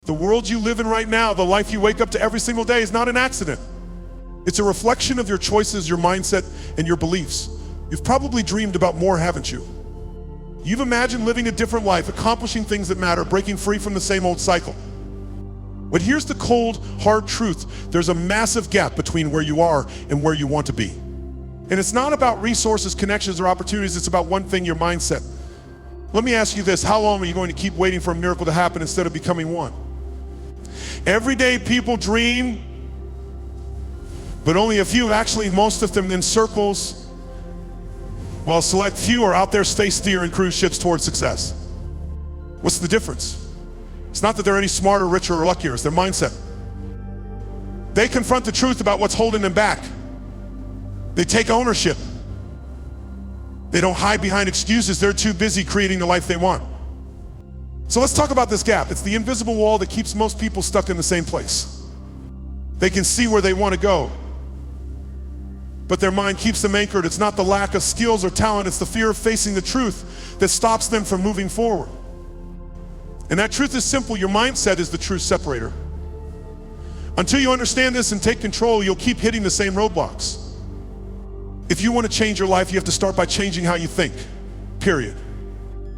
The world you live in right now, the life you wake up to every single day is not an accident. It's a reflection of your choices, your mindset, and your beliefs. You've probably dreamed about more, haven't you? You've imagined living a different life, accomplishing things that matter, breaking free from the same old cycle. But here's the cold, hard truth. There's a massive gap between where you are and where you want to be. And it's not about resources, connections, or opportunities. It's about one thing, your mindset. Let me ask you this. How long are you going to keep waiting for a miracle to happen instead of becoming one? Every day people dream, but only a few, actually most of them in circles, while select few are out there steering cruise ships towards success. What's the difference? It's not that they're any smarter, richer, or luckier. It's their mindset. They confront the truth about what's holding them back. They take ownership. They don't hide behind excuses. They're too busy creating the life they want. So let's talk about this gap. It's the invisible wall that keeps most people stuck in the same place. They can see where they want to go, but their mind keeps them anchored. It's not the lack of skills or talent, it's the fear of facing the truth that stops them from moving forward. And that truth is simple. Your mindset is the true separator. Until you understand this and take control, you'll keep hitting the same roadblocks. If you want to change your life, you have to start by changing how you think, period.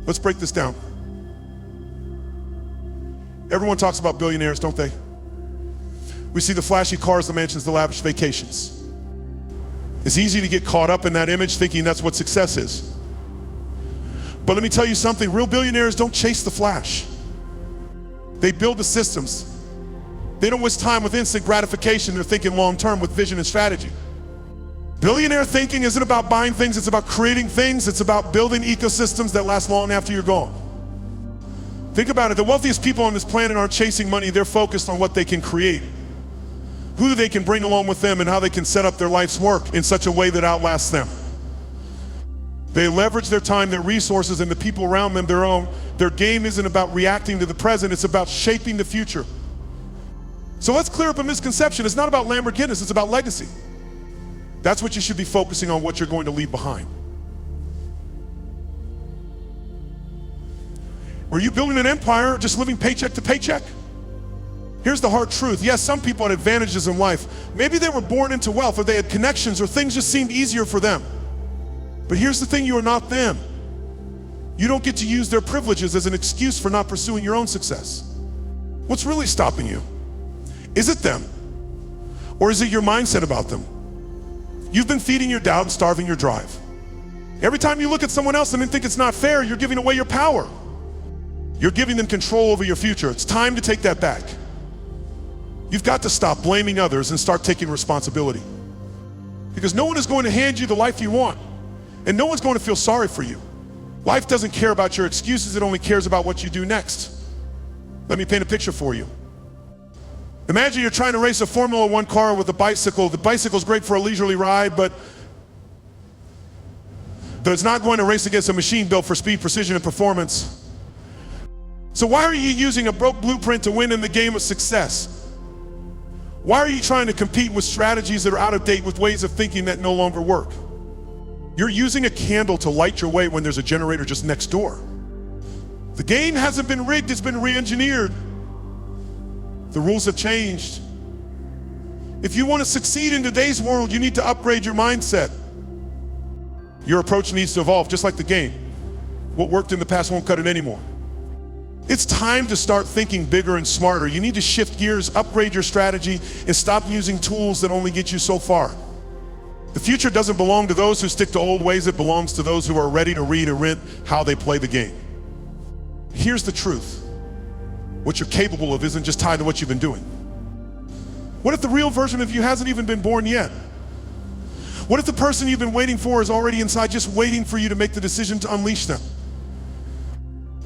Let's break this down. Everyone talks about billionaires, don't they? We see the flashy cars, the mansions, the lavish vacations. It's easy to get caught up in that image thinking that's what success is. But let me tell you something, real billionaires don't chase the flash. They build the systems. They don't waste time with instant gratification. They're thinking long-term with vision and strategy. Billionaire thinking isn't about buying things, it's about creating things. It's about building ecosystems that last long after you're gone. Think about it, the wealthiest people on this planet aren't chasing money, they're focused on what they can create. Who they can bring along with them and how they can set up their life's work in such a way that outlasts them. They leverage their time, their resources, and the people around them their own. Their game isn't about reacting to the present, it's about shaping the future. So let's clear up a misconception. It's not about Lamborghinis, it's about legacy. That's what you should be focusing on, what you're going to leave behind. Were you building an empire just living paycheck to paycheck? Here's the hard truth. Yes, some people had advantages in life. Maybe they were born into wealth, or they had connections, or things just seemed easier for them. But here's the thing, you are not them. You don't get to use their privileges as an excuse for not pursuing your own success. What's really stopping you? Is it them? Or is it your mindset about them? You've been feeding your doubt and starving your drive. Every time you look at someone else and then think it's not fair, you're giving away your power. You're giving them control over your future. It's time to take that back. You've got to stop blaming others and start taking responsibility. Because no one is going to hand you the life you want, and no one's going to feel sorry for you. Life doesn't care about your excuses, it only cares about what you do next. Let me paint a picture for you. Imagine you're trying to race a Formula One car with a bicycle. The bicycle's great for a leisurely ride, but it's not going to race against a machine built for speed, precision, and performance. So why are you using a broke blueprint to win in the game of success? Why are you trying to compete with strategies that are out of date, with ways of thinking that no longer work? You're using a candle to light your way when there's a generator just next door. The game hasn't been rigged, it's been re-engineered. The rules have changed. If you want to succeed in today's world, you need to upgrade your mindset. Your approach needs to evolve, just like the game. What worked in the past won't cut it anymore. It's time to start thinking bigger and smarter. You need to shift gears, upgrade your strategy, and stop using tools that only get you so far. The future doesn't belong to those who stick to old ways, it belongs to those who are ready to read and rent how they play the game. Here's the truth. What you're capable of isn't just tied to what you've been doing. What if the real version of you hasn't even been born yet? What if the person you've been waiting for is already inside, just waiting for you to make the decision to unleash them?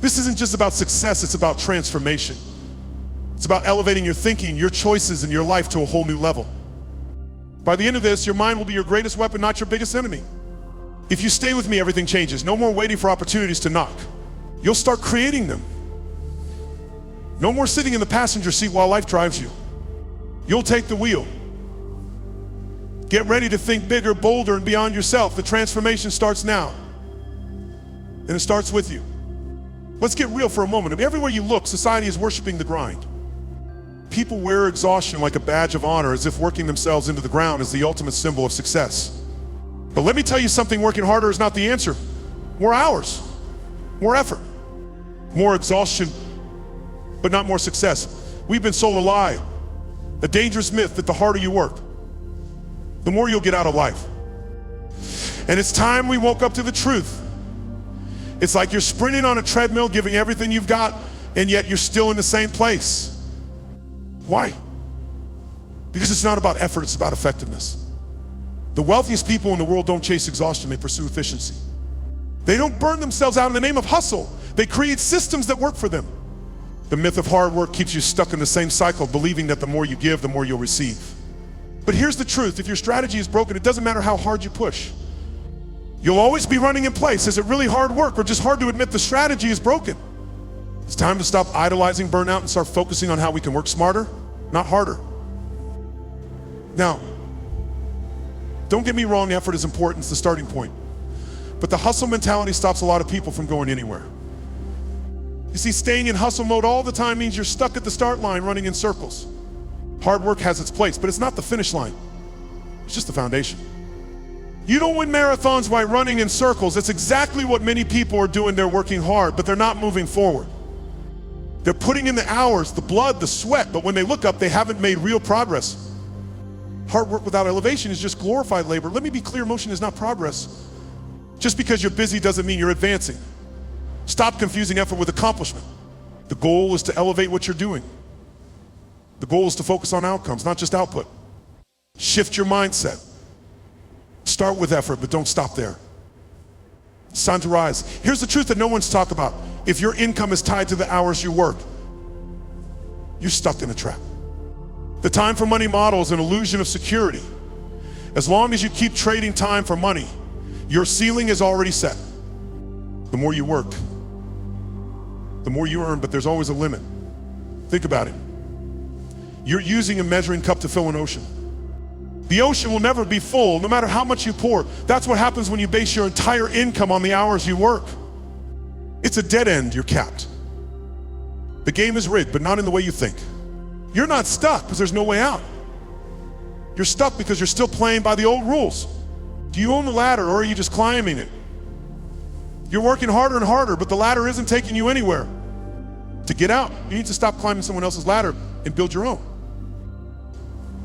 This isn't just about success, it's about transformation. It's about elevating your thinking, your choices, and your life to a whole new level. By the end of this, your mind will be your greatest weapon, not your biggest enemy. If you stay with me, everything changes. No more waiting for opportunities to knock. You'll start creating them. No more sitting in the passenger seat while life drives you. You'll take the wheel. Get ready to think bigger, bolder, and beyond yourself. The transformation starts now. And it starts with you. Let's get real for a moment. I mean, everywhere you look, society is worshiping the grind. people wear exhaustion like a badge of honor, as if working themselves into the ground is the ultimate symbol of success. But let me tell you something, working harder is not the answer. More hours, more effort, more exhaustion, but not more success. We've been sold a lie, a dangerous myth that the harder you work, the more you'll get out of life. And it's time we woke up to the truth. It's like you're sprinting on a treadmill, giving everything you've got, and yet you're still in the same place. Why? Because it's not about effort, it's about effectiveness. The wealthiest people in the world don't chase exhaustion, they pursue efficiency. They don't burn themselves out in the name of hustle. They create systems that work for them. The myth of hard work keeps you stuck in the same cycle, believing that the more you give, the more you'll receive. But here's the truth, if your strategy is broken, it doesn't matter how hard you push. You'll always be running in place. Is it really hard work or just hard to admit the strategy is broken? It's time to stop idolizing burnout and start focusing on how we can work smarter, not harder. Now, don't get me wrong, effort is important, it's the starting point. But the hustle mentality stops a lot of people from going anywhere. You see, staying in hustle mode all the time means you're stuck at the start line running in circles. Hard work has its place, but it's not the finish line. It's just the foundation. You don't win marathons by running in circles. That's exactly what many people are doing. They're working hard, but they're not moving forward. They're putting in the hours, the blood, the sweat, but when they look up, they haven't made real progress. Hard work without elevation is just glorified labor. Let me be clear, motion is not progress. Just because you're busy doesn't mean you're advancing. Stop confusing effort with accomplishment. The goal is to elevate what you're doing. The goal is to focus on outcomes, not just output. Shift your mindset. Start with effort, but don't stop there. It's time to rise. Here's the truth that no one's talked about. If your income is tied to the hours you work, you're stuck in a trap. The time for money model is an illusion of security. As long as you keep trading time for money, your ceiling is already set. The more you work, the more you earn, but there's always a limit. Think about it. You're using a measuring cup to fill an ocean. The ocean will never be full, no matter how much you pour. That's what happens when you base your entire income on the hours you work. It's a dead end, you're capped. The game is rigged, but not in the way you think. You're not stuck because there's no way out. You're stuck because you're still playing by the old rules. Do you own the ladder or are you just climbing it? You're working harder and harder, but the ladder isn't taking you anywhere. To get out, you need to stop climbing someone else's ladder and build your own.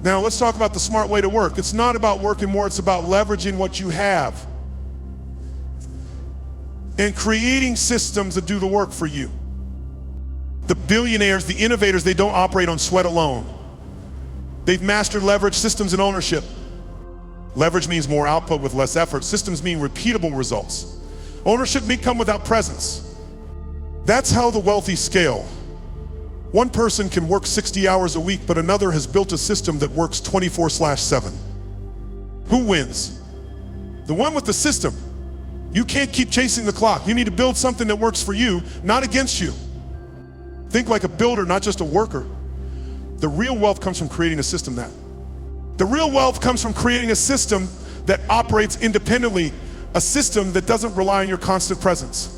Now let's talk about the smart way to work. It's not about working more, it's about leveraging what you have and creating systems that do the work for you. The billionaires, the innovators, they don't operate on sweat alone. They've mastered leverage, systems, and ownership. Leverage means more output with less effort. Systems mean repeatable results. Ownership may come without presence. That's how the wealthy scale. One person can work 60 hours a week, but another has built a system that works 24/7. Who wins? The one with the system. You can't keep chasing the clock. You need to build something that works for you, not against you. Think like a builder, not just a worker. The real wealth comes from creating a system The real wealth comes from creating a system that operates independently, a system that doesn't rely on your constant presence.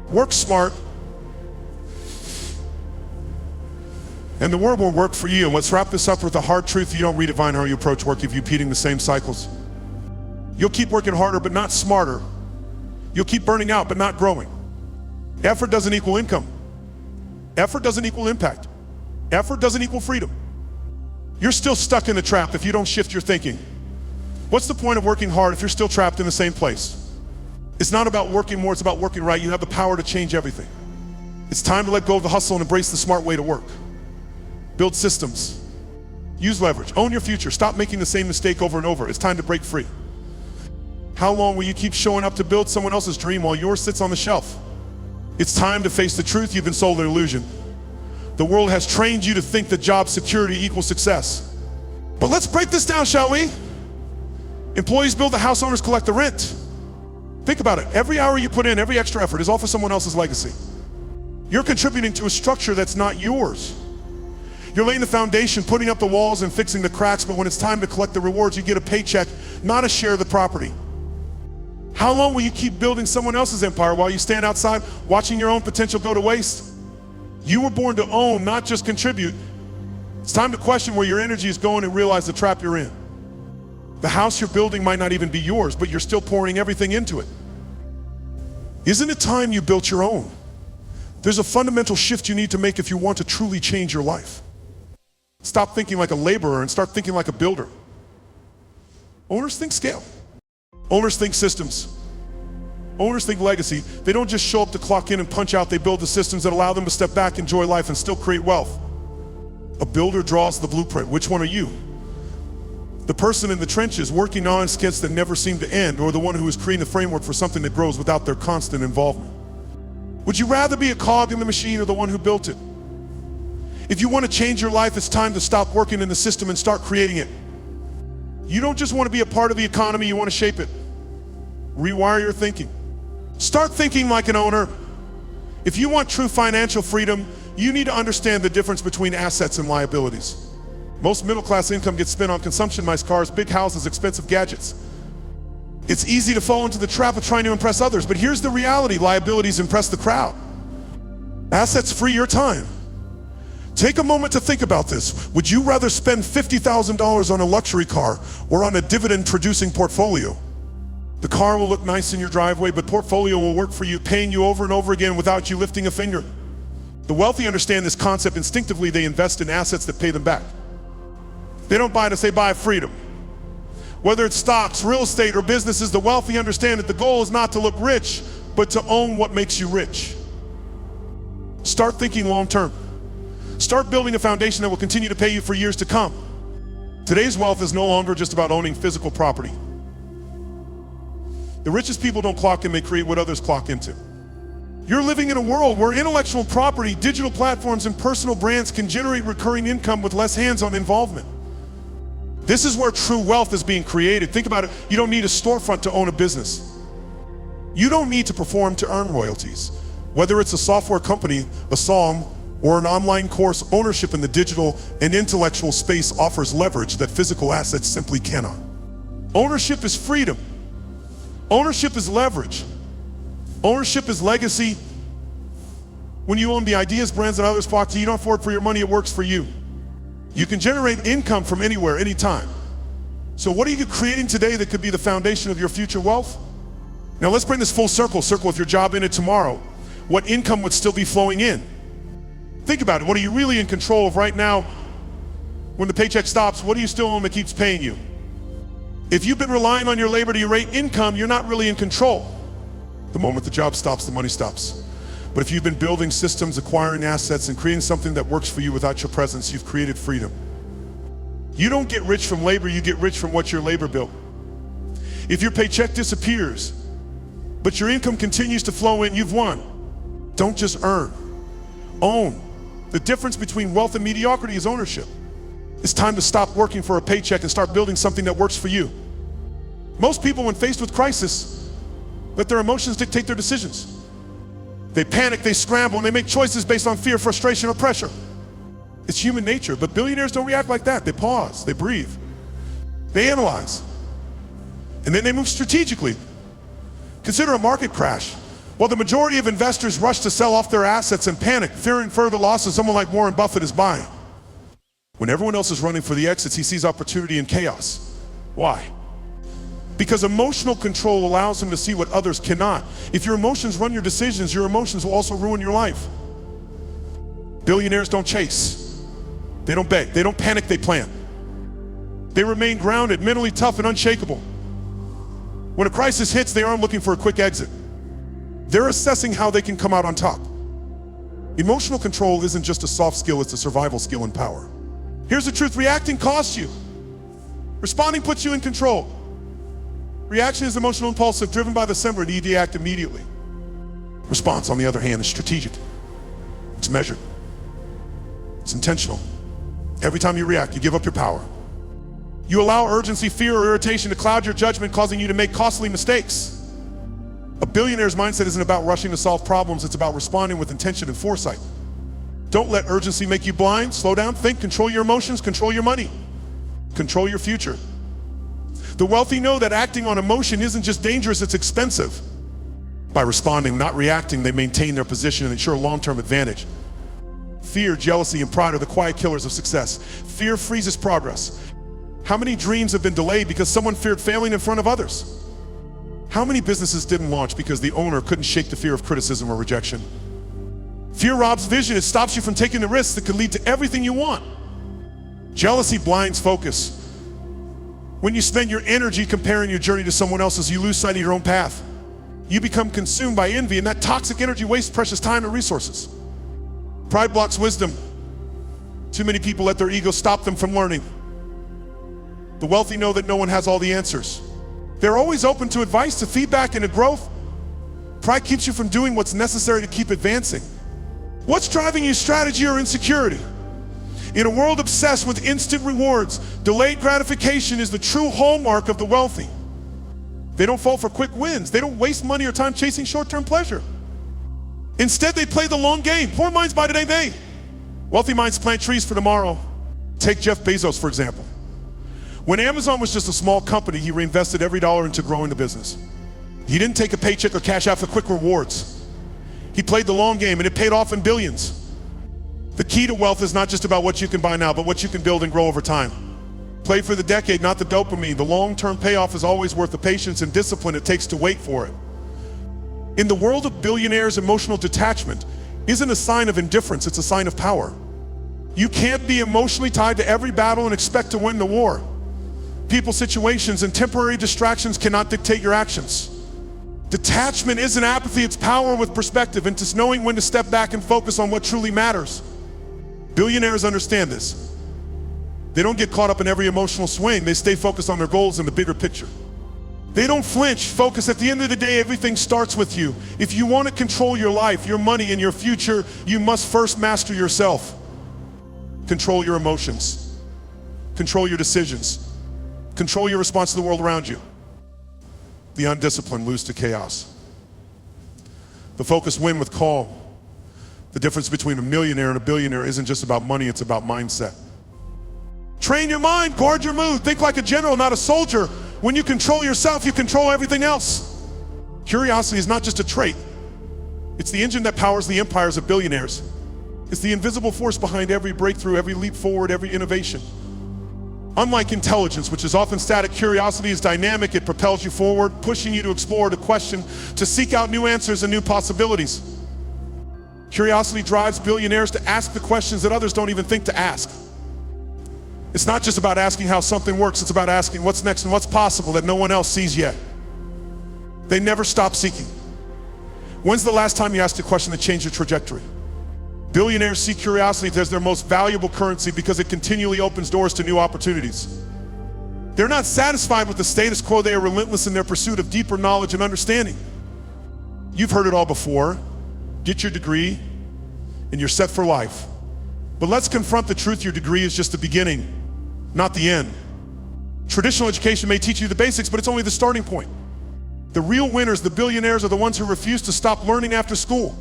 Work smart, and the world will work for you. And let's wrap this up with the hard truth. You don't redefine how you approach work if you're repeating the same cycles. You'll keep working harder, but not smarter. You'll keep burning out, but not growing. Effort doesn't equal income. Effort doesn't equal impact. Effort doesn't equal freedom. You're still stuck in the trap if you don't shift your thinking. What's the point of working hard if you're still trapped in the same place? It's not about working more, it's about working right. You have the power to change everything. It's time to let go of the hustle and embrace the smart way to work. Build systems. Use leverage. Own your future. Stop making the same mistake over and over. It's time to break free. How long will you keep showing up to build someone else's dream while yours sits on the shelf? It's time to face the truth. You've been sold an illusion. The world has trained you to think that job security equals success. But let's break this down, shall we? Employees build the house, owners collect the rent. Think about it. Every hour you put in, every extra effort is all for someone else's legacy. You're contributing to a structure that's not yours. You're laying the foundation, putting up the walls and fixing the cracks, but when it's time to collect the rewards, you get a paycheck, not a share of the property. How long will you keep building someone else's empire while you stand outside watching your own potential go to waste? You were born to own, not just contribute. It's time to question where your energy is going and realize the trap you're in. The house you're building might not even be yours, but you're still pouring everything into it. Isn't it time you built your own? There's a fundamental shift you need to make if you want to truly change your life. Stop thinking like a laborer and start thinking like a builder. Owners think scale. Owners think systems. Owners think legacy. They don't just show up to clock in and punch out, they build the systems that allow them to step back, enjoy life, and still create wealth. A builder draws the blueprint. Which one are you? The person in the trenches working on skits that never seem to end, or the one who is creating a framework for something that grows without their constant involvement? Would you rather be a cog in the machine or the one who built it? If you want to change your life, it's time to stop working in the system and start creating it. You don't just want to be a part of the economy, you want to shape it. Rewire your thinking. Start thinking like an owner. If you want true financial freedom, you need to understand the difference between assets and liabilities. Most middle-class income gets spent on consumption, nice cars, big houses, expensive gadgets. It's easy to fall into the trap of trying to impress others, but here's the reality: liabilities impress the crowd. Assets free your time. Take a moment to think about this. Would you rather spend $50,000 on a luxury car or on a dividend-producing portfolio? The car will look nice in your driveway, but portfolio will work for you, paying you over and over again without you lifting a finger. The wealthy understand this concept instinctively. They invest in assets that pay them back. They don't buy to say buy freedom. Whether it's stocks, real estate, or businesses, the wealthy understand that the goal is not to look rich, but to own what makes you rich. Start thinking long term. Start building a foundation that will continue to pay you for years to come. Today's wealth is no longer just about owning physical property. The richest people don't clock in, they create what others clock into. You're living in a world where intellectual property, digital platforms, and personal brands can generate recurring income with less hands-on involvement. This is where true wealth is being created. Think about it. You don't need a storefront to own a business. You don't need to perform to earn royalties. Whether it's a software company, a song, or an online course, ownership in the digital and intellectual space offers leverage that physical assets simply cannot. Ownership is freedom. Ownership is leverage. Ownership is legacy. When you own the ideas, brands, and others flock to you, you don't afford for your money, it works for you. You can generate income from anywhere, anytime. So what are you creating today that could be the foundation of your future wealth? Now let's bring this full circle. Circle with your job in it tomorrow. What income would still be flowing in? Think about it. What are you really in control of right now? When the paycheck stops, what do you still own that keeps paying you? If you've been relying on your labor to generate income, you're not really in control. The moment the job stops, the money stops. But if you've been building systems, acquiring assets, and creating something that works for you without your presence, you've created freedom. You don't get rich from labor, you get rich from what your labor built. If your paycheck disappears, but your income continues to flow in, you've won. Don't just earn, own. The difference between wealth and mediocrity is ownership. It's time to stop working for a paycheck and start building something that works for you. Most people, when faced with crisis, let their emotions dictate their decisions. They panic, they scramble, and they make choices based on fear, frustration, or pressure. It's human nature, but billionaires don't react like that. They pause, they breathe, they analyze, and then they move strategically. Consider a market crash. While the majority of investors rush to sell off their assets and panic, fearing further losses, someone like Warren Buffett is buying. When everyone else is running for the exits, he sees opportunity in chaos. Why? Because emotional control allows him to see what others cannot. If your emotions run your decisions, your emotions will also ruin your life. Billionaires don't chase. They don't beg. They don't panic, they plan. They remain grounded, mentally tough, and unshakable. When a crisis hits, they aren't looking for a quick exit. They're assessing how they can come out on top. Emotional control isn't just a soft skill, it's a survival skill and power. Here's the truth: reacting costs you. Responding puts you in control. Reaction is emotional, impulsive, driven by the sender, and you act immediately. Response, on the other hand, is strategic. It's measured. It's intentional. Every time you react, you give up your power. You allow urgency, fear, or irritation to cloud your judgment, causing you to make costly mistakes. A billionaire's mindset isn't about rushing to solve problems, it's about responding with intention and foresight. Don't let urgency make you blind. Slow down, think, control your emotions, control your money, control your future. The wealthy know that acting on emotion isn't just dangerous, it's expensive. By responding, not reacting, they maintain their position and ensure long-term advantage. Fear, jealousy, and pride are the quiet killers of success. Fear freezes progress. How many dreams have been delayed because someone feared failing in front of others? How many businesses didn't launch because the owner couldn't shake the fear of criticism or rejection? Fear robs vision. It stops you from taking the risks that could lead to everything you want. Jealousy blinds focus. When you spend your energy comparing your journey to someone else's, you lose sight of your own path. You become consumed by envy, and that toxic energy wastes precious time and resources. Pride blocks wisdom. Too many people let their ego stop them from learning. The wealthy know that no one has all the answers. They're always open to advice, to feedback, and to growth. Pride keeps you from doing what's necessary to keep advancing. What's driving you, strategy or insecurity? In a world obsessed with instant rewards, delayed gratification is the true hallmark of the wealthy. They don't fall for quick wins. They don't waste money or time chasing short-term pleasure. Instead, they play the long game. Poor minds buy today, they. Wealthy minds plant trees for tomorrow. Take Jeff Bezos, for example. When Amazon was just a small company, he reinvested every dollar into growing the business. He didn't take a paycheck or cash out for quick rewards. He played the long game, and it paid off in billions. The key to wealth is not just about what you can buy now, but what you can build and grow over time. Play for the decade, not the dopamine. The long-term payoff is always worth the patience and discipline it takes to wait for it. In the world of billionaires, emotional detachment isn't a sign of indifference, it's a sign of power. You can't be emotionally tied to every battle and expect to win the war. People, situations, and temporary distractions cannot dictate your actions. Detachment isn't apathy, it's power with perspective, and just knowing when to step back and focus on what truly matters. Billionaires understand this. They don't get caught up in every emotional swing. They stay focused on their goals and the bigger picture. They don't flinch, focus. At the end of the day, everything starts with you. If you want to control your life, your money, and your future, you must first master yourself. Control your emotions. Control your decisions. Control your response to the world around you. The undisciplined lose to chaos. The focused win with calm. The difference between a millionaire and a billionaire isn't just about money, it's about mindset. Train your mind, guard your mood, think like a general, not a soldier. When you control yourself, you control everything else. Curiosity is not just a trait. It's the engine that powers the empires of billionaires. It's the invisible force behind every breakthrough, every leap forward, every innovation. Unlike intelligence, which is often static, curiosity is dynamic. It propels you forward, pushing you to explore, to question, to seek out new answers and new possibilities. Curiosity drives billionaires to ask the questions that others don't even think to ask. It's not just about asking how something works, it's about asking what's next and what's possible that no one else sees yet. They never stop seeking. When's the last time you asked a question that changed your trajectory? Billionaires see curiosity as their most valuable currency because it continually opens doors to new opportunities. They're not satisfied with the status quo. They are relentless in their pursuit of deeper knowledge and understanding. You've heard it all before. Get your degree and you're set for life. But let's confront the truth. Your degree is just the beginning, not the end. Traditional education may teach you the basics, but it's only the starting point. The real winners, the billionaires, are the ones who refuse to stop learning after school.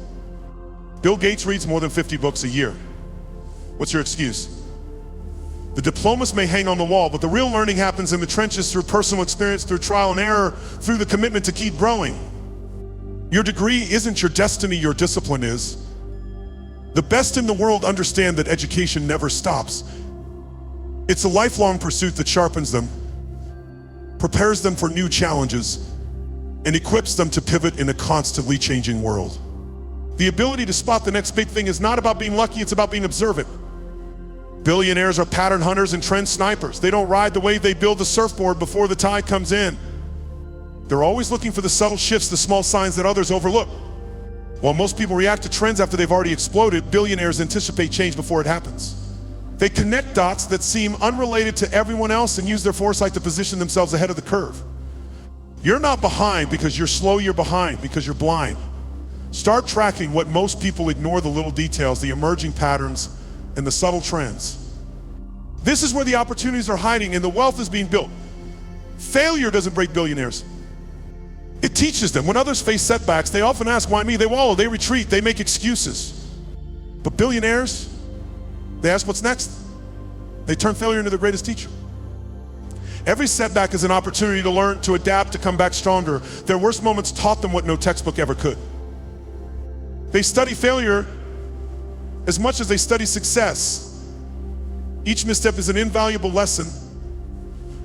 Bill Gates reads more than 50 books a year. What's your excuse? The diplomas may hang on the wall, but the real learning happens in the trenches through personal experience, through trial and error, through the commitment to keep growing. Your degree isn't your destiny, your discipline is. The best in the world understand that education never stops. It's a lifelong pursuit that sharpens them, prepares them for new challenges, and equips them to pivot in a constantly changing world. The ability to spot the next big thing is not about being lucky, it's about being observant. Billionaires are pattern hunters and trend snipers. They don't ride the wave, they build the surfboard before the tide comes in. They're always looking for the subtle shifts, the small signs that others overlook. While most people react to trends after they've already exploded, billionaires anticipate change before it happens. They connect dots that seem unrelated to everyone else and use their foresight to position themselves ahead of the curve. You're not behind because you're slow, you're behind because you're blind. Start tracking what most people ignore: the little details, the emerging patterns, and the subtle trends. This is where the opportunities are hiding and the wealth is being built. Failure doesn't break billionaires. It teaches them. When others face setbacks, they often ask, why me? They wallow, they retreat, they make excuses. But billionaires, they ask what's next. They turn failure into their greatest teacher. Every setback is an opportunity to learn, to adapt, to come back stronger. Their worst moments taught them what no textbook ever could. They study failure as much as they study success. Each misstep is an invaluable lesson,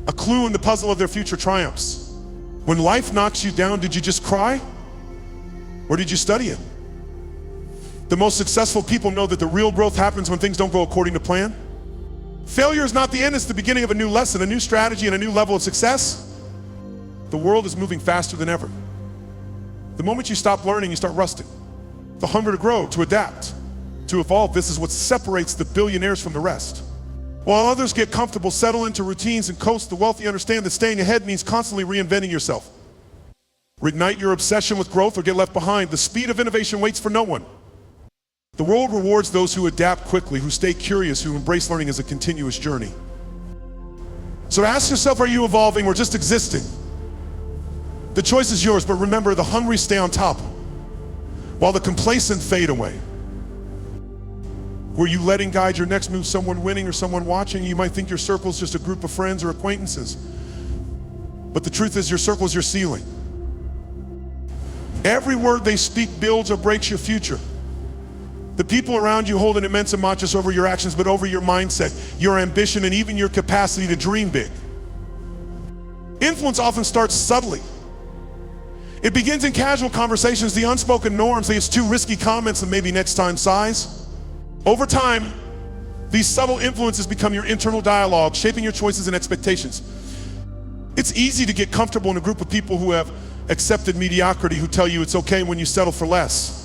a clue in the puzzle of their future triumphs. When life knocks you down, did you just cry? Or did you study it? The most successful people know that the real growth happens when things don't go according to plan. Failure is not the end, it's the beginning of a new lesson, a new strategy, and a new level of success. The world is moving faster than ever. The moment you stop learning, you start rusting. The hunger to grow, to adapt, to evolve, this is what separates the billionaires from the rest. While others get comfortable, settle into routines, and coast, the wealthy understand that staying ahead means constantly reinventing yourself. Reignite your obsession with growth or get left behind. The speed of innovation waits for no one. The world rewards those who adapt quickly, who stay curious, who embrace learning as a continuous journey. So ask yourself, are you evolving or just existing? The choice is yours, but remember, the hungry stay on top, while the complacent fade away. Were you letting guide your next move someone winning or someone watching? You might think your circle is just a group of friends or acquaintances. But the truth is, your circle is your ceiling. Every word they speak builds or breaks your future. The people around you hold an immense amount just over your actions, but over your mindset, your ambition, and even your capacity to dream big. Influence often starts subtly. It begins in casual conversations, the unspoken norms, the "it's too risky" comments, and maybe next time sighs. Over time, these subtle influences become your internal dialogue, shaping your choices and expectations. It's easy to get comfortable in a group of people who have accepted mediocrity, who tell you it's okay when you settle for less.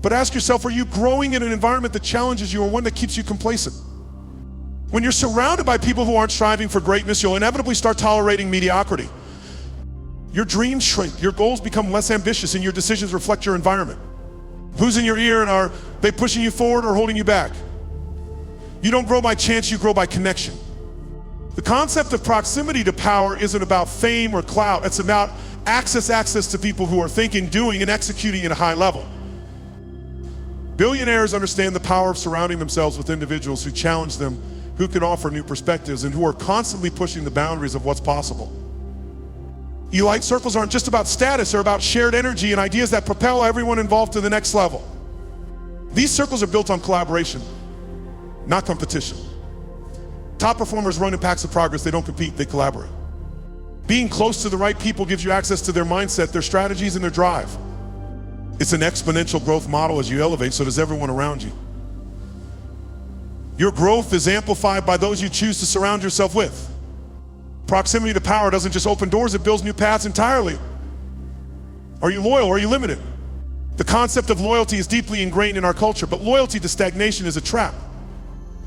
But ask yourself, are you growing in an environment that challenges you or one that keeps you complacent? When you're surrounded by people who aren't striving for greatness, you'll inevitably start tolerating mediocrity. Your dreams shrink, your goals become less ambitious, and your decisions reflect your environment. Who's in your ear, and are they pushing you forward or holding you back? You don't grow by chance, you grow by connection. The concept of proximity to power isn't about fame or clout. It's about access to people who are thinking, doing, and executing at a high level. Billionaires understand the power of surrounding themselves with individuals who challenge them, who can offer new perspectives, and who are constantly pushing the boundaries of what's possible. Elite circles aren't just about status, they're about shared energy and ideas that propel everyone involved to the next level. These circles are built on collaboration, not competition. Top performers run in packs of progress, they don't compete, they collaborate. Being close to the right people gives you access to their mindset, their strategies, and their drive. It's an exponential growth model. As you elevate, so does everyone around you. Your growth is amplified by those you choose to surround yourself with. Proximity to power doesn't just open doors, it builds new paths entirely. Are you loyal or are you limited? The concept of loyalty is deeply ingrained in our culture, but loyalty to stagnation is a trap.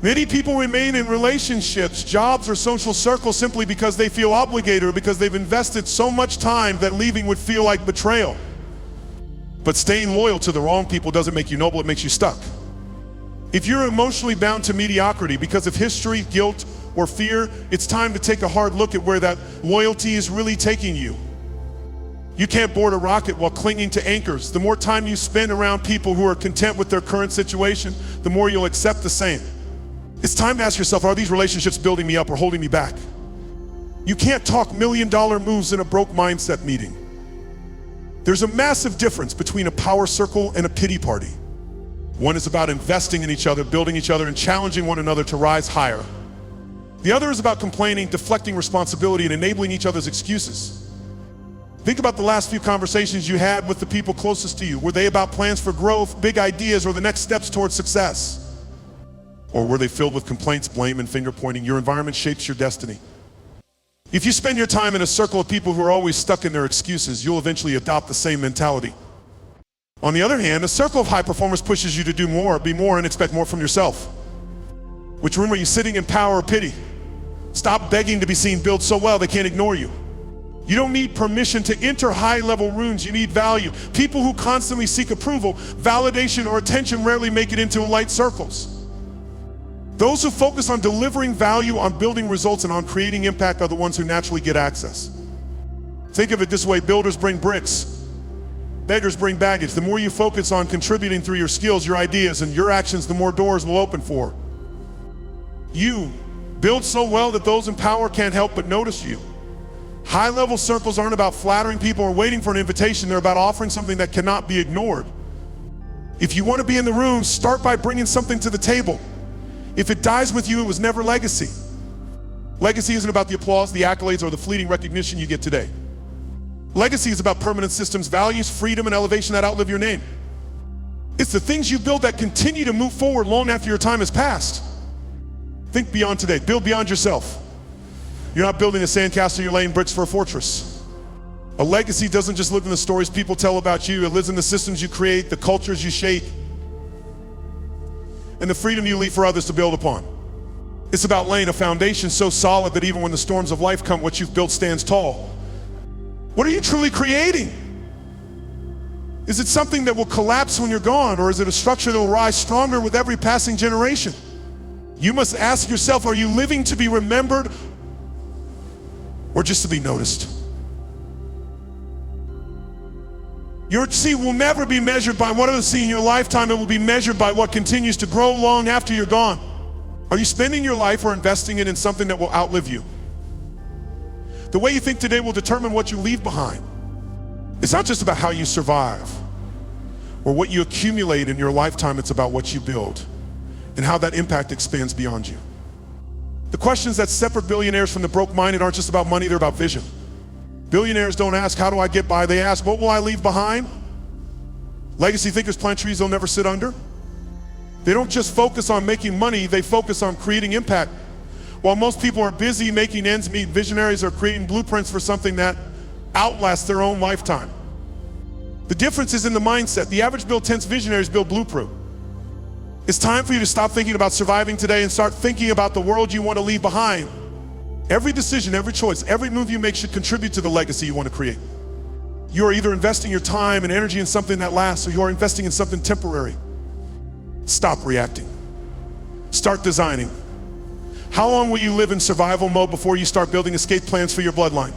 Many people remain in relationships, jobs, or social circles simply because they feel obligated or because they've invested so much time that leaving would feel like betrayal. But staying loyal to the wrong people doesn't make you noble, it makes you stuck. If you're emotionally bound to mediocrity because of history, guilt, or fear, it's time to take a hard look at where that loyalty is really taking you. You can't board a rocket while clinging to anchors. The more time you spend around people who are content with their current situation, the more you'll accept the same. It's time to ask yourself, are these relationships building me up or holding me back? You can't talk million-dollar moves in a broke mindset meeting. There's a massive difference between a power circle and a pity party. One is about investing in each other, building each other, and challenging one another to rise higher. The other is about complaining, deflecting responsibility, and enabling each other's excuses. Think about the last few conversations you had with the people closest to you. Were they about plans for growth, big ideas, or the next steps towards success? Or were they filled with complaints, blame, and finger pointing? Your environment shapes your destiny. If you spend your time in a circle of people who are always stuck in their excuses, you'll eventually adopt the same mentality. On the other hand, a circle of high performers pushes you to do more, be more, and expect more from yourself. Which room are you sitting in, power or pity? Stop begging to be seen, build so well they can't ignore you. You don't need permission to enter high-level rooms, you need value. People who constantly seek approval, validation, or attention rarely make it into elite circles. Those who focus on delivering value, on building results, and on creating impact are the ones who naturally get access. Think of it this way, builders bring bricks, beggars bring baggage. The more you focus on contributing through your skills, your ideas, and your actions, the more doors will open for you. Build so well that those in power can't help but notice you. High-level circles aren't about flattering people or waiting for an invitation. They're about offering something that cannot be ignored. If you want to be in the room, start by bringing something to the table. If it dies with you, it was never legacy. Legacy isn't about the applause, the accolades, or the fleeting recognition you get today. Legacy is about permanent systems, values, freedom, and elevation that outlive your name. It's the things you build that continue to move forward long after your time has passed. Think beyond today. Build beyond yourself. You're not building a sandcastle, you're laying bricks for a fortress. A legacy doesn't just live in the stories people tell about you, it lives in the systems you create, the cultures you shape, and the freedom you leave for others to build upon. It's about laying a foundation so solid that even when the storms of life come, what you've built stands tall. What are you truly creating? Is it something that will collapse when you're gone, or is it a structure that will rise stronger with every passing generation? You must ask yourself, are you living to be remembered or just to be noticed? Your seed will never be measured by what others see in your lifetime. It will be measured by what continues to grow long after you're gone. Are you spending your life or investing it in something that will outlive you? The way you think today will determine what you leave behind. It's not just about how you survive or what you accumulate in your lifetime. It's about what you build and how that impact expands beyond you. The questions that separate billionaires from the broke-minded aren't just about money, they're about vision. Billionaires don't ask, how do I get by? They ask, what will I leave behind? Legacy thinkers plant trees they'll never sit under. They don't just focus on making money, they focus on creating impact. While most people are busy making ends meet, visionaries are creating blueprints for something that outlasts their own lifetime. The difference is in the mindset. The average build tents, visionaries build blueprint. It's time for you to stop thinking about surviving today and start thinking about the world you want to leave behind. Every decision, every choice, every move you make should contribute to the legacy you want to create. You are either investing your time and energy in something that lasts, or you are investing in something temporary. Stop reacting. Start designing. How long will you live in survival mode before you start building escape plans for your bloodline?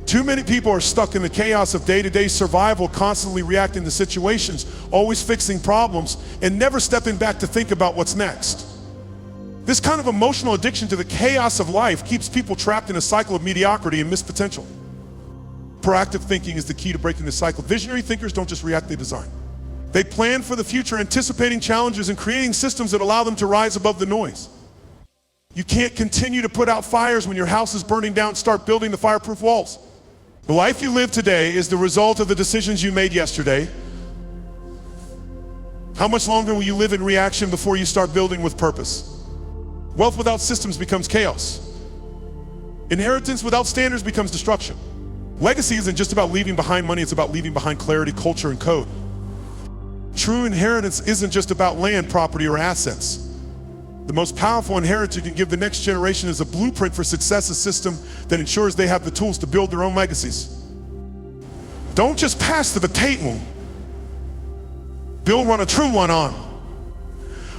Too many people are stuck in the chaos of day-to-day survival, constantly reacting to situations, always fixing problems, and never stepping back to think about what's next. This kind of emotional addiction to the chaos of life keeps people trapped in a cycle of mediocrity and missed potential. Proactive thinking is the key to breaking the cycle. Visionary thinkers don't just react, they design. They plan for the future, anticipating challenges and creating systems that allow them to rise above the noise. You can't continue to put out fires when your house is burning down. Start building the fireproof walls. The life you live today is the result of the decisions you made yesterday. How much longer will you live in reaction before you start building with purpose? Wealth without systems becomes chaos. Inheritance without standards becomes destruction. Legacy isn't just about leaving behind money, it's about leaving behind clarity, culture, and code. True inheritance isn't just about land, property, or assets. The most powerful inheritance you can give the next generation is a blueprint for success, a system that ensures they have the tools to build their own legacies. Don't just pass the baton. Build one, a true one on.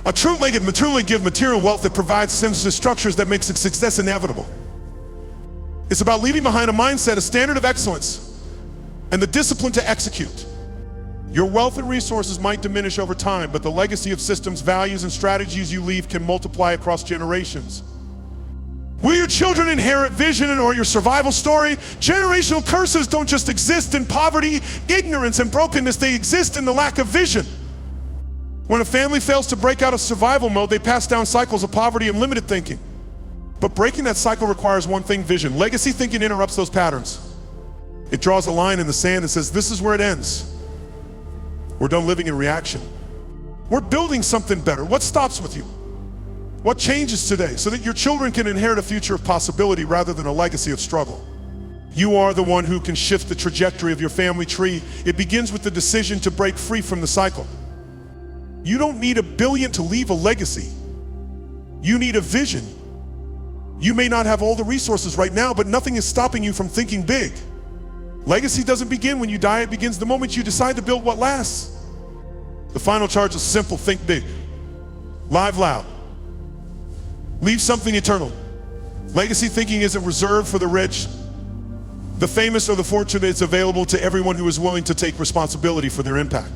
A true legacy materially give material wealth that provides sensitive structures that makes success inevitable. It's about leaving behind a mindset, a standard of excellence, and the discipline to execute. Your wealth and resources might diminish over time, but the legacy of systems, values, and strategies you leave can multiply across generations. Will your children inherit vision or your survival story? Generational curses don't just exist in poverty, ignorance, and brokenness. They exist in the lack of vision. When a family fails to break out of survival mode, they pass down cycles of poverty and limited thinking. But breaking that cycle requires one thing, vision. Legacy thinking interrupts those patterns. It draws a line in the sand and says, this is where it ends. We're done living in reaction. We're building something better. What stops with you? What changes today so that your children can inherit a future of possibility rather than a legacy of struggle? You are the one who can shift the trajectory of your family tree. It begins with the decision to break free from the cycle. You don't need $1 billion to leave a legacy. You need a vision. You may not have all the resources right now, but nothing is stopping you from thinking big. Legacy doesn't begin when you die, it begins the moment you decide to build what lasts. The final charge is simple, think big. Live loud. Leave something eternal. Legacy thinking isn't reserved for the rich, the famous, or the fortunate. It's available to everyone who is willing to take responsibility for their impact.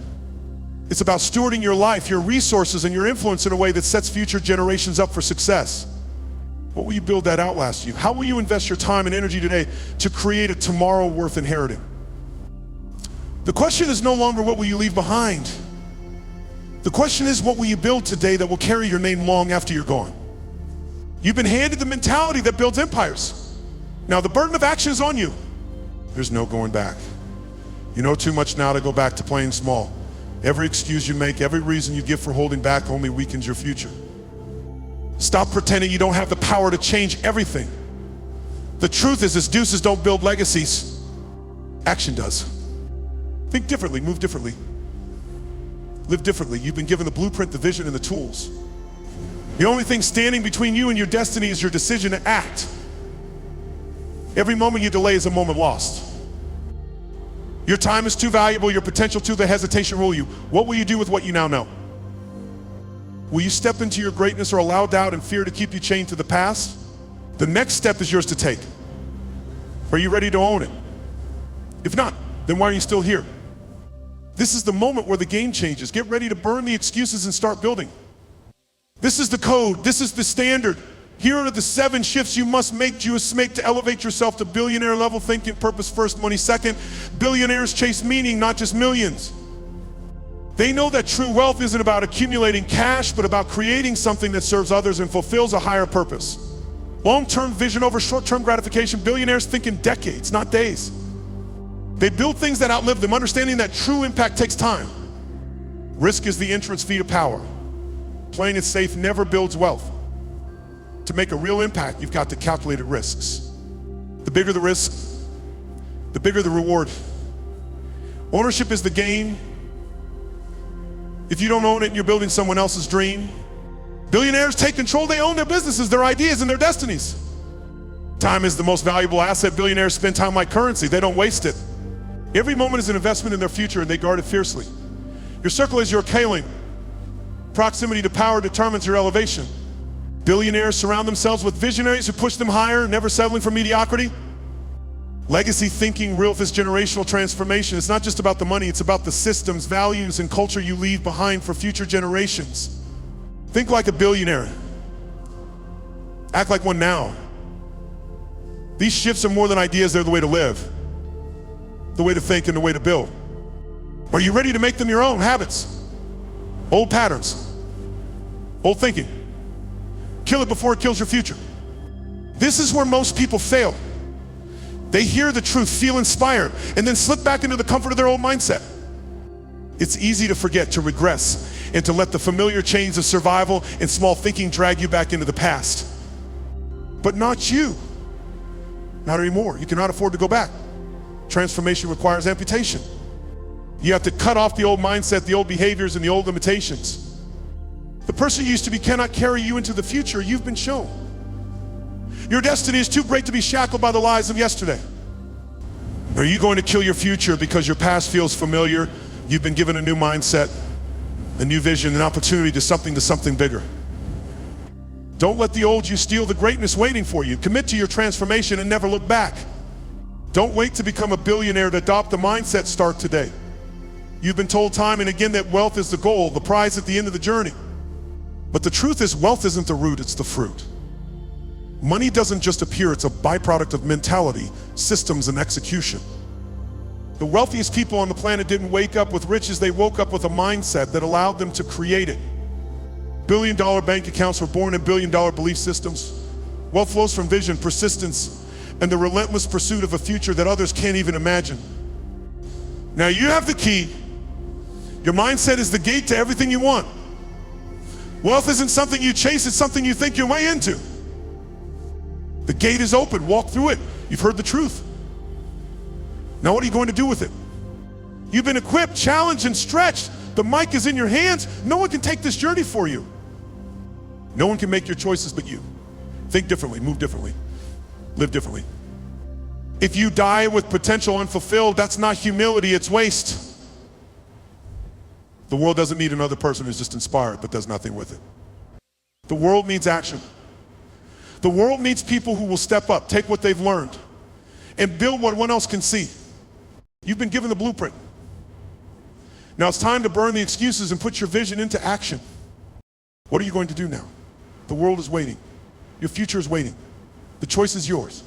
It's about stewarding your life, your resources, and your influence in a way that sets future generations up for success. What will you build that outlasts you? How will you invest your time and energy today to create a tomorrow worth inheriting? The question is no longer what will you leave behind? The question is, what will you build today that will carry your name long after you're gone? You've been handed the mentality that builds empires. Now the burden of action is on you. There's no going back. You know too much now to go back to playing small. Every excuse you make, every reason you give for holding back only weakens your future. Stop pretending you don't have the power to change everything. The truth is, deuces don't build legacies. Action does. Think differently, move differently. Live differently. You've been given the blueprint, the vision, and the tools. The only thing standing between you and your destiny is your decision to act. Every moment you delay is a moment lost. Your time is too valuable, your potential too, the hesitation rule you. What will you do with what you now know? Will you step into your greatness or allow doubt and fear to keep you chained to the past? The next step is yours to take. Are you ready to own it? If not, then why are you still here? This is the moment where the game changes. Get ready to burn the excuses and start building. This is the code. This is the standard. Here are the 7 shifts you must make to elevate yourself to billionaire level thinking, purpose first, money second. Billionaires chase meaning, not just millions. They know that true wealth isn't about accumulating cash, but about creating something that serves others and fulfills a higher purpose. Long-term vision over short-term gratification. Billionaires think in decades, not days. They build things that outlive them, understanding that true impact takes time. Risk is the entrance fee to power. Playing it safe never builds wealth. To make a real impact, you've got to calculate risks. The bigger the risk, the bigger the reward. Ownership is the game. If you don't own it, you're building someone else's dream. Billionaires take control. They own their businesses, their ideas, and their destinies. Time is the most valuable asset. Billionaires spend time like currency. They don't waste it. Every moment is an investment in their future, and they guard it fiercely. Your circle is your calling. Proximity to power determines your elevation. Billionaires surround themselves with visionaries who push them higher, never settling for mediocrity. Legacy thinking, real this generational transformation. It's not just about the money, it's about the systems, values, and culture you leave behind for future generations. Think like a billionaire. Act like one now. These shifts are more than ideas, they're the way to live, the way to think, and the way to build. Are you ready to make them your own habits? Old patterns, old thinking. Kill it before it kills your future. This is where most people fail. They hear the truth, feel inspired, and then slip back into the comfort of their old mindset. It's easy to forget, to regress, and to let the familiar chains of survival and small thinking drag you back into the past. But not you. Not anymore. You cannot afford to go back. Transformation requires amputation. You have to cut off the old mindset, the old behaviors, and the old limitations. The person you used to be cannot carry you into the future you've been shown. Your destiny is too great to be shackled by the lies of yesterday. Are you going to kill your future because your past feels familiar? You've been given a new mindset, a new vision, an opportunity to something bigger. Don't let the old you steal the greatness waiting for you. Commit to your transformation and never look back. Don't wait to become a billionaire to adopt the mindset. Start today. You've been told time and again that wealth is the goal, the prize at the end of the journey. But the truth is, wealth isn't the root, it's the fruit. Money doesn't just appear, it's a byproduct of mentality, systems, and execution. The wealthiest people on the planet didn't wake up with riches, they woke up with a mindset that allowed them to create it. Billion-dollar bank accounts were born in billion-dollar belief systems. Wealth flows from vision, persistence, and the relentless pursuit of a future that others can't even imagine. Now you have the key. Your mindset is the gate to everything you want. Wealth isn't something you chase, it's something you think your way into. The gate is open, walk through it. You've heard the truth. Now what are you going to do with it? You've been equipped, challenged, and stretched. The mic is in your hands. No one can take this journey for you. No one can make your choices but you. Think differently, move differently, live differently. If you die with potential unfulfilled, that's not humility, it's waste. The world doesn't need another person who's just inspired but does nothing with it. The world needs action. The world needs people who will step up, take what they've learned, and build what one else can see. You've been given the blueprint. Now it's time to burn the excuses and put your vision into action. What are you going to do now? The world is waiting. Your future is waiting. The choice is yours.